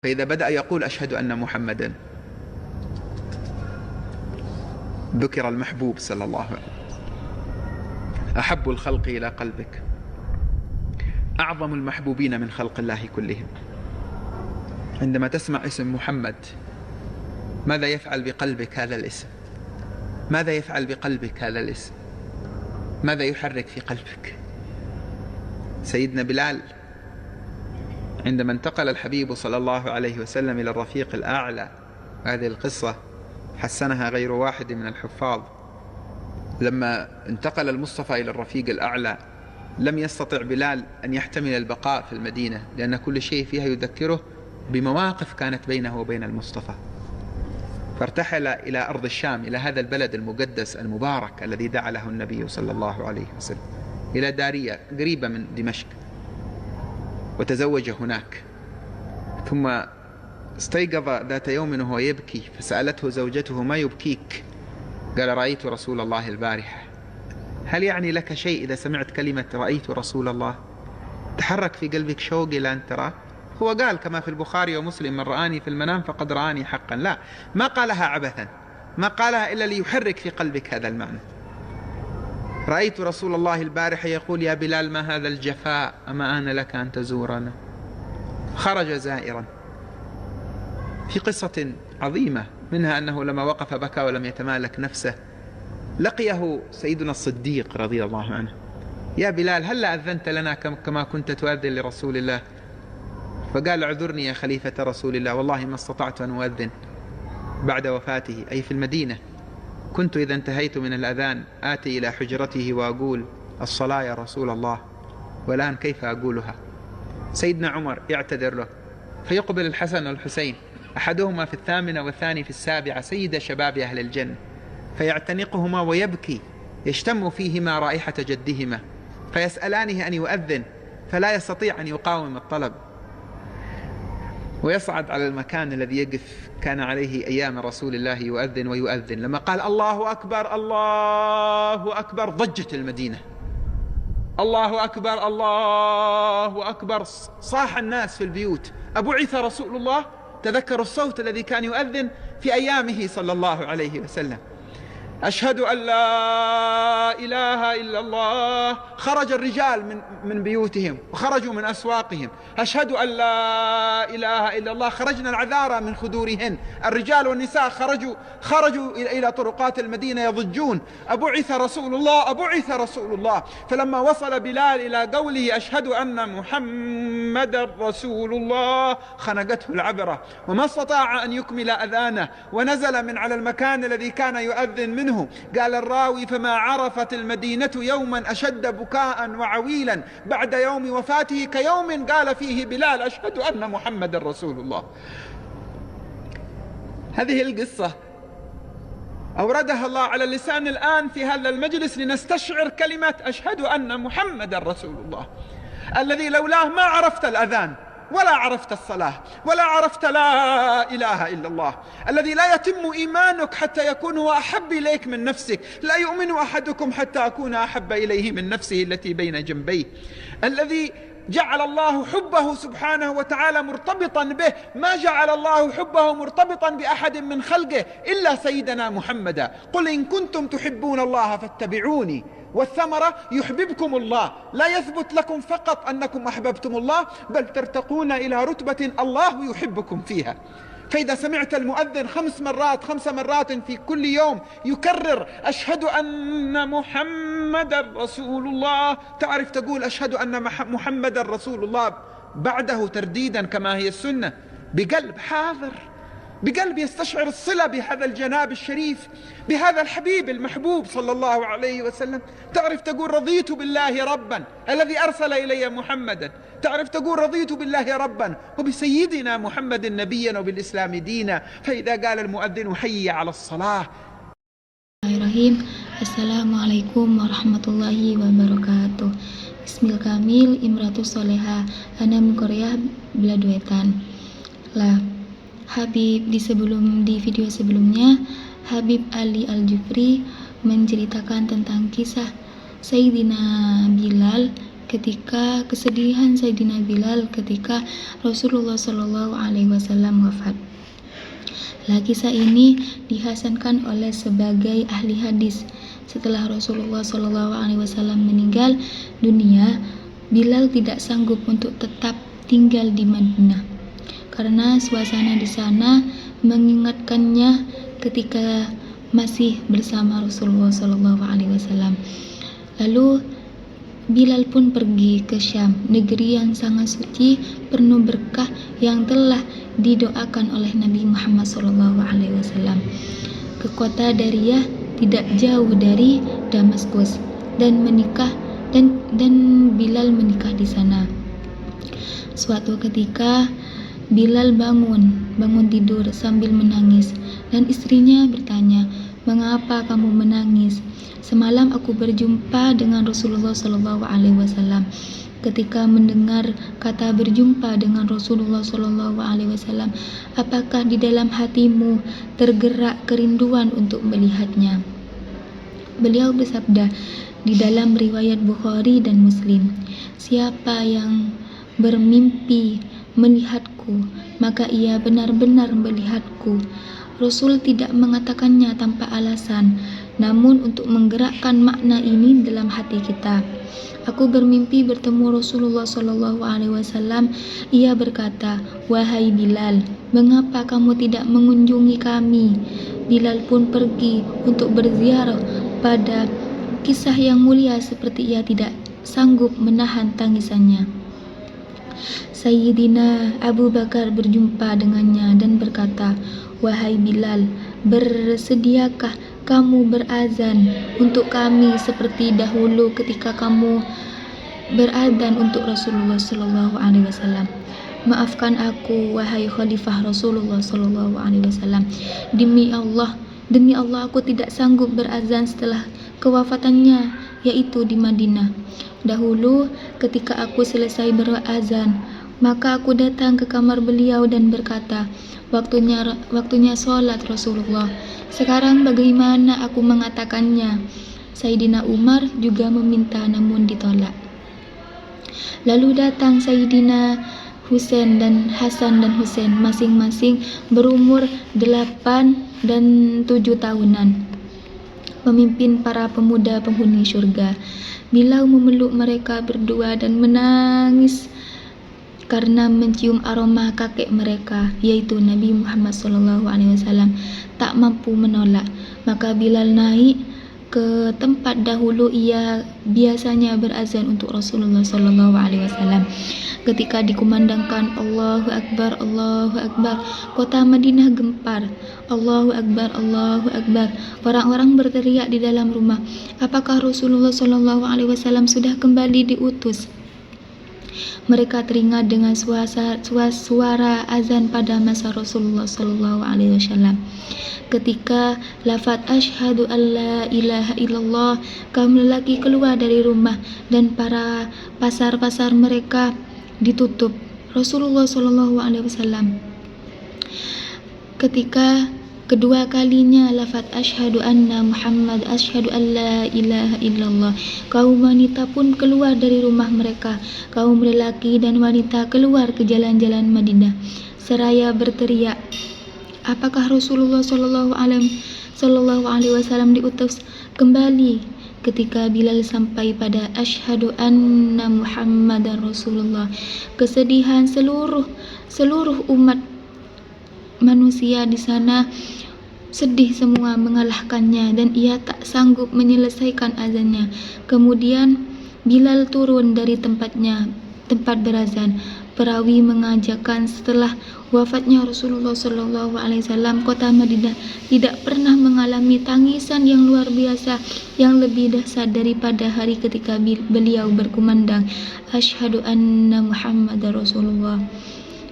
فإذا بدأ يقول أشهد أن محمدا ذكر المحبوب صلى الله عليه وسلم، أحب الخلق إلى قلبك، أعظم المحبوبين من خلق الله كلهم. عندما تسمع اسم محمد ماذا يفعل بقلبك هذا الاسم؟ ماذا يفعل بقلبك هذا الاسم؟ ماذا يحرك في قلبك؟ سيدنا بلال عندما انتقل الحبيب صلى الله عليه وسلم إلى الرفيق الأعلى، هذه القصة حسنها غير واحد من الحفاظ، لما انتقل المصطفى إلى الرفيق الأعلى لم يستطع بلال أن يحتمل البقاء في المدينة، لأن كل شيء فيها يذكره بمواقف كانت بينه وبين المصطفى، فارتحل إلى أرض الشام، إلى هذا البلد المقدس المبارك الذي دعا له النبي صلى الله عليه وسلم، إلى دارية قريبة من دمشق، وتزوج هناك. ثم استيقظ ذات يوم وهو يبكي، فسألته زوجته: ما يبكيك؟ قال: رأيت رسول الله البارحة. هل يعني لك شيء إذا سمعت كلمة رأيت رسول الله؟ تحرك في قلبك شوق إلى أن تراه؟ هو قال كما في البخاري ومسلم: من رآني في المنام فقد رآني حقا. لا، ما قالها عبثا، ما قالها إلا ليحرك في قلبك هذا المعنى. رأيت رسول الله البارحة يقول: يا بلال ما هذا الجفاء، أما آن لك أن تزورنا. خرج زائرا. في قصة عظيمة منها أنه لما وقف بكى ولم يتمالك نفسه، لقيه سيدنا الصديق رضي الله عنه: يا بلال هل أذنت لنا كما كنت تؤذن لرسول الله؟ فقال: اعذرني يا خليفة رسول الله، والله ما استطعت أن أؤذن بعد وفاته، أي في المدينة. كنت إذا انتهيت من الأذان آتي إلى حجرته وأقول: الصلاة يا رسول الله، والآن كيف أقولها؟ سيدنا عمر يعتذر له، فيقبل الحسن والحسين، أحدهما في 8 والثاني في 7، سيد شباب أهل الجنة، فيعتنقهما ويبكي، يشتم فيهما رائحة جدهما، فيسألانه أن يؤذن، فلا يستطيع أن يقاوم الطلب، ويصعد على المكان الذي يقف كان عليه أيام رسول الله يؤذن ويؤذن. لما قال: الله أكبر الله أكبر، ضجت المدينة. الله أكبر الله أكبر، صاح الناس في البيوت: أبعث رسول الله؟ تذكروا الصوت الذي كان يؤذن في أيامه صلى الله عليه وسلم. أشهد أن لا إله إلا الله. خرج الرجال من بيوتهم وخرجوا من أسواقهم: أشهد أن لا إله إلا الله. خرجنا العذارى من خدورهن، الرجال والنساء خرجوا إلى طرقات المدينة يضجون: أبعث رسول الله أبعث رسول الله. فلما وصل بلال إلى قوله: أشهد أن محمد رسول الله، خنقته العبرة وما استطاع أن يكمل أذانه، ونزل من على المكان الذي كان يؤذن منه. قال الراوي: فما عرفت المدينة يوما أشد بكاء وعويلا بعد يوم وفاته كيوم قال فيه بلال: أشهد أن محمد رسول الله. هذه القصة أوردها الله على اللسان الآن في هذا المجلس لنستشعر كلمة أشهد أن محمد رسول الله، الذي لولاه ما عرفت الأذان ولا عرفت الصلاة ولا عرفت لا إله إلا الله، الذي لا يتم إيمانك حتى يكون هو أحب إليك من نفسك. لا يؤمن أحدكم حتى أكون أحب إليه من نفسه التي بين جنبيه، الذي جعل الله حبه سبحانه وتعالى مرتبطا به، ما جعل الله حبه مرتبطا بأحد من خلقه إلا سيدنا محمدا. قل إن كنتم تحبون الله فاتبعوني، والثمرة يحببكم الله. لا يثبت لكم فقط أنكم أحببتم الله، بل ترتقون إلى رتبة الله يحبكم فيها. فإذا سمعت المؤذن 5 مرات في كل يوم يكرر: أشهد أن محمد رسول الله، تعرف تقول: أشهد أن محمد رسول الله بعده ترديدا كما هي السنة، بقلب حاضر، بقلب يستشعر الصلة بهذا الجناب الشريف، بهذا الحبيب المحبوب صلى الله عليه وسلم. تعرف تقول: رضيت بالله ربا الذي أرسل إلي محمدا. تعرف تقول: رضيت بالله ربا وبسيدنا محمد نبيا وبالإسلام دينا. فإذا قال المؤذن: حي على الصلاة. Bismillahirrahmanirrahim. Assalamualaikum warahmatullahi wabarakatuh. Ismil Kamil Imratus Soleha, Ana min Korea Beladuetan. Lah, Habib di video sebelumnya, Habib Ali Al-Jufri menceritakan tentang kisah Sayyidina Bilal ketika kesedihan Sayyidina Bilal ketika Rasulullah Shallallahu Alaihi Wasallam wafat. Kisah ini dihasankan oleh sebagai ahli hadis. Setelah Rasulullah Shallallahu Alaihi Wasallam meninggal dunia, Bilal tidak sanggup untuk tetap tinggal di Madinah karena suasana di sana mengingatkannya ketika masih bersama Rasulullah Shallallahu Alaihi Wasallam. Lalu Bilal pun pergi ke Syam, negeri yang sangat suci, penuh berkah yang telah didoakan oleh Nabi Muhammad SAW, ke kota Dariyah tidak jauh dari Damaskus, dan Bilal menikah di sana. Suatu ketika Bilal bangun tidur sambil menangis, dan istrinya bertanya, "Mengapa kamu menangis?" "Semalam aku berjumpa dengan Rasulullah SAW." Ketika mendengar kata berjumpa dengan Rasulullah SAW, apakah di dalam hatimu tergerak kerinduan untuk melihatnya? Beliau bersabda di dalam riwayat Bukhari dan Muslim, "Siapa yang bermimpi melihatku, maka ia benar-benar melihatku." Rasul tidak mengatakannya tanpa alasan, namun untuk menggerakkan makna ini dalam hati kita. "Aku bermimpi bertemu Rasulullah SAW. Ia berkata, 'Wahai Bilal, mengapa kamu tidak mengunjungi kami?' Bilal pun pergi untuk berziarah pada kisah yang mulia seperti ia tidak sanggup menahan tangisannya. Sayyidina Abu Bakar berjumpa dengannya dan berkata, 'Wahai Bilal, bersediakah kamu berazan untuk kami seperti dahulu ketika kamu berazan untuk Rasulullah SAW? Maafkan aku, wahai Khalifah Rasulullah SAW. Demi Allah aku tidak sanggup berazan setelah kewafatannya, yaitu di Madinah. Dahulu ketika aku selesai berazan, maka aku datang ke kamar beliau dan berkata, waktunya sholat Rasulullah. Sekarang bagaimana aku mengatakannya?' Sayyidina Umar juga meminta namun ditolak. Lalu datang Sayyidina Husain dan Hasan dan Husain, masing-masing berumur 8 dan 7 tahunan, pemimpin para pemuda penghuni surga. Bilal memeluk mereka berdua dan menangis karena mencium aroma kakek mereka, yaitu Nabi Muhammad SAW. Tak mampu menolak, maka Bilal naik ke tempat dahulu ia biasanya berazan untuk Rasulullah SAW. Ketika dikumandangkan Allahu Akbar, Allahu Akbar, kota Madinah gempar. Allahu Akbar, Allahu Akbar. Orang-orang berteriak di dalam rumah, apakah Rasulullah SAW sudah kembali diutus? Mereka teringat dengan suara azan pada masa Rasulullah SAW. Ketika lafaz asyhadu alla ilaha illallah, kaum lelaki keluar dari rumah dan para pasar-pasar mereka ditutup. Rasulullah SAW ketika kedua kalinya lafaz asyhadu anna Muhammad, asyhadu alla ilaha illallah, kaum wanita pun keluar dari rumah mereka. Kaum lelaki dan wanita keluar ke jalan-jalan Madinah seraya berteriak, apakah Rasulullah SAW diutus kembali? Ketika Bilal sampai pada asyhadu anna Muhammadar Rasulullah, kesedihan seluruh umat manusia di sana sedih semua mengalahkannya dan ia tak sanggup menyelesaikan azannya. Kemudian Bilal turun dari tempat berazan. Perawi mengajarkan setelah wafatnya Rasulullah SAW, kota Madinah tidak pernah mengalami tangisan yang luar biasa yang lebih dahsyat daripada hari ketika beliau berkumandang asyhadu anna Muhammadar Rasulullah.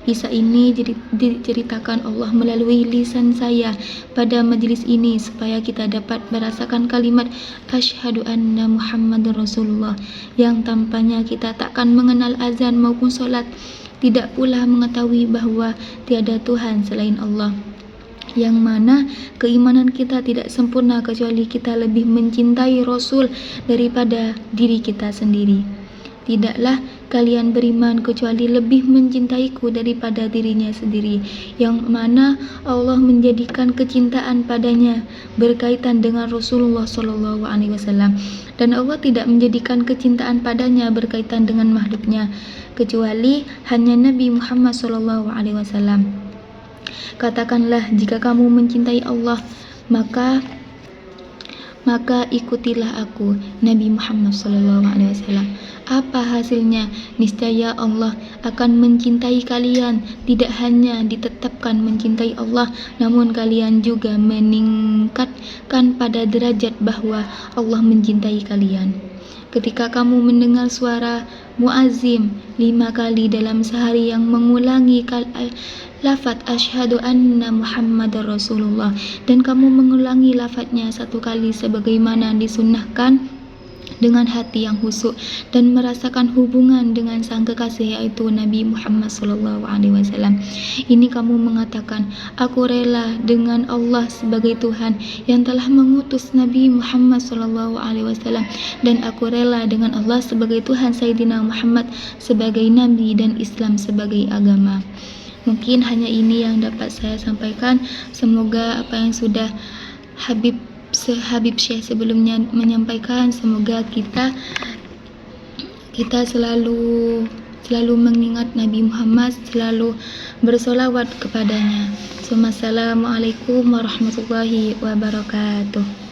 Kisah ini diceritakan Allah melalui lisan saya pada majlis ini supaya kita dapat merasakan kalimat asyhadu anna Muhammadar Rasulullah yang tampaknya kita takkan mengenal azan maupun solat, tidak pula mengetahui bahwa tiada Tuhan selain Allah, yang mana keimanan kita tidak sempurna kecuali kita lebih mencintai Rasul daripada diri kita sendiri. tidaklah kalian beriman kecuali lebih mencintaiku daripada dirinya sendiri, yang mana Allah menjadikan kecintaan padanya berkaitan dengan Rasulullah SAW, dan Allah tidak menjadikan kecintaan padanya berkaitan dengan makhluknya kecuali hanya Nabi Muhammad SAW. Katakanlah, jika kamu mencintai Allah, maka ikutilah aku, Nabi Muhammad SAW. Apa hasilnya? Niscaya Allah akan mencintai kalian. Tidak hanya ditetapkan mencintai Allah, namun kalian juga meningkatkan pada derajat bahwa Allah mencintai kalian. Ketika kamu mendengar suara muazzin 5 kali dalam sehari yang mengulangi lafaz asyhadu anna Muhammadar Rasulullah, dan kamu mengulangi lafaznya 1 kali sebagaimana disunnahkan dengan hati yang khusyuk dan merasakan hubungan dengan sang kekasih, yaitu Nabi Muhammad SAW. Ini kamu mengatakan, aku rela dengan Allah sebagai Tuhan yang telah mengutus Nabi Muhammad SAW, dan aku rela dengan Allah sebagai Tuhan Sayyidina Muhammad sebagai Nabi dan Islam sebagai agama. Mungkin hanya ini yang dapat saya sampaikan. Semoga apa yang sudah Habib Syekh sebelumnya menyampaikan, semoga kita selalu mengingat Nabi Muhammad, selalu bersolawat kepadanya. Assalamualaikum warahmatullahi wabarakatuh.